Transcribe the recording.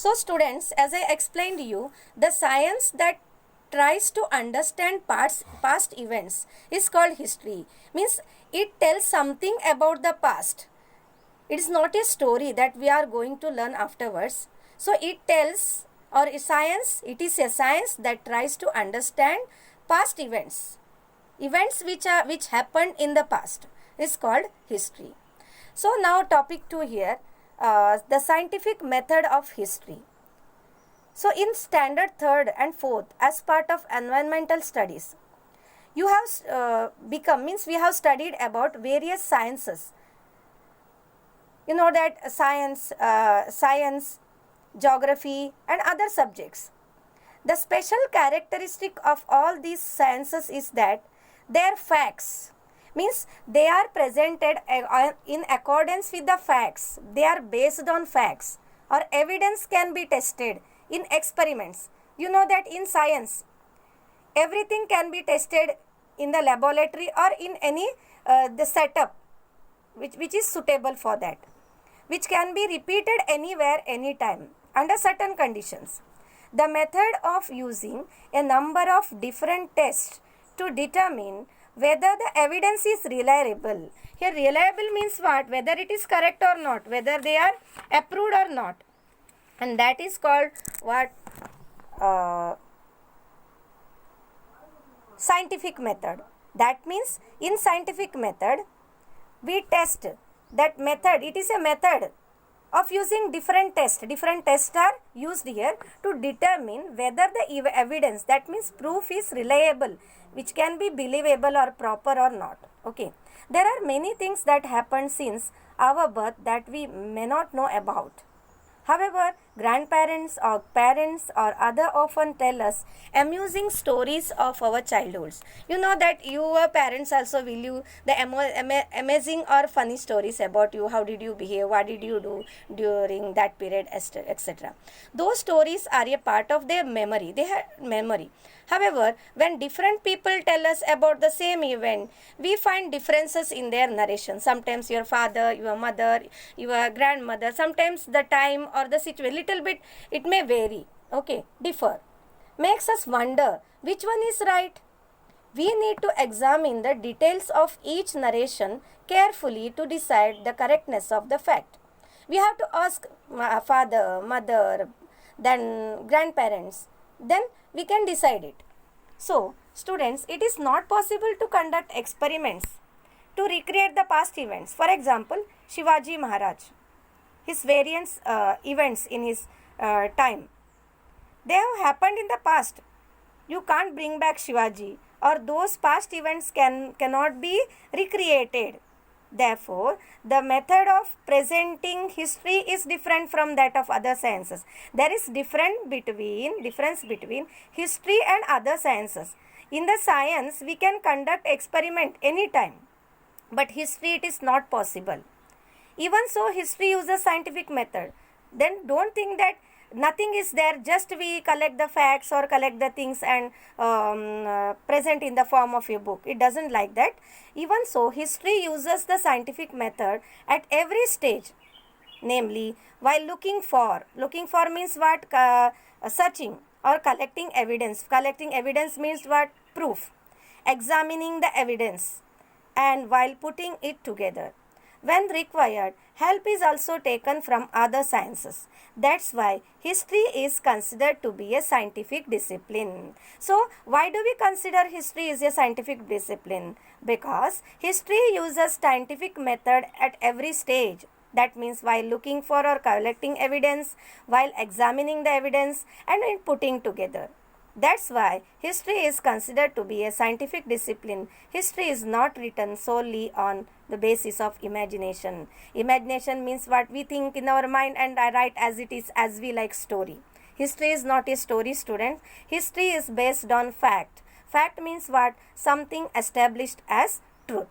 So students, as I explained you, the science that tries to understand past events is called history. Means it tells something about the past. It is not a story that we are going to learn afterwards. So it tells, or it is a science that tries to understand past events. Events which happened in the past is called history. So now topic 2 here, the scientific method of history. So in standard 3rd and 4th, as part of environmental studies, you have we have studied about various sciences. You know that science, geography and other subjects. The special characteristic of all these sciences is that their facts, means they are presented in accordance with the facts. They are based on facts, or evidence can be tested in experiments. You know that in science, everything can be tested in the laboratory or in any the setup which is suitable for that, which can be repeated anywhere, anytime, under certain conditions. The method of using a number of different tests to determine whether the evidence is reliable. Here reliable means what? Whether it is correct or not, whether they are approved or not. And that is called what? Scientific method. That means in scientific method, we test that method. It is a method of using different tests. Different tests are used here to determine whether the evidence, that means proof, is reliable, which can be believable or proper or not. Okay. There are many things that happen since our birth that we may not know about. However, grandparents or parents or other often tell us amusing stories of our childhoods. You know that your parents also will you the amazing or funny stories about you. How did you behave? What did you do during that period, etc. Those stories are a part of their memory. They have memory. However, when different people tell us about the same event, we find differences in their narration. Sometimes your father, your mother, your grandmother, sometimes the time or the situation, little bit it may vary, okay, differ. Makes us wonder which one is right. We need to examine the details of each narration carefully to decide the correctness of the fact. We have to ask father, mother, then grandparents, then we can decide it. So, students, it is not possible to conduct experiments to recreate the past events. For example, Shivaji Maharaj, his various events in his time, they have happened in the past. You can't bring back Shivaji, or those past events cannot be recreated. Therefore, the method of presenting history is different from that of other sciences. There is difference between history and other sciences. In the science, we can conduct experiment anytime, but history it is not possible. Even so, history uses scientific method. Then don't think that nothing is there, just we collect the facts or collect the things and present in the form of a book. It doesn't like that. Even so, history uses the scientific method at every stage. Namely, while looking for means what? Searching or collecting evidence. Collecting evidence means what? Proof. Examining the evidence, and while putting it together. When required, help is also taken from other sciences. That's why history is considered to be a scientific discipline. So, why do we consider history is a scientific discipline? Because history uses scientific method at every stage. That means while looking for or collecting evidence, while examining the evidence, and in putting together. That's why history is considered to be a scientific discipline. History is not written solely on the basis of imagination. Imagination means what we think in our mind and I write as it is, as we like story. History is not a story, student. History is based on fact. Fact means what? Something established as truth.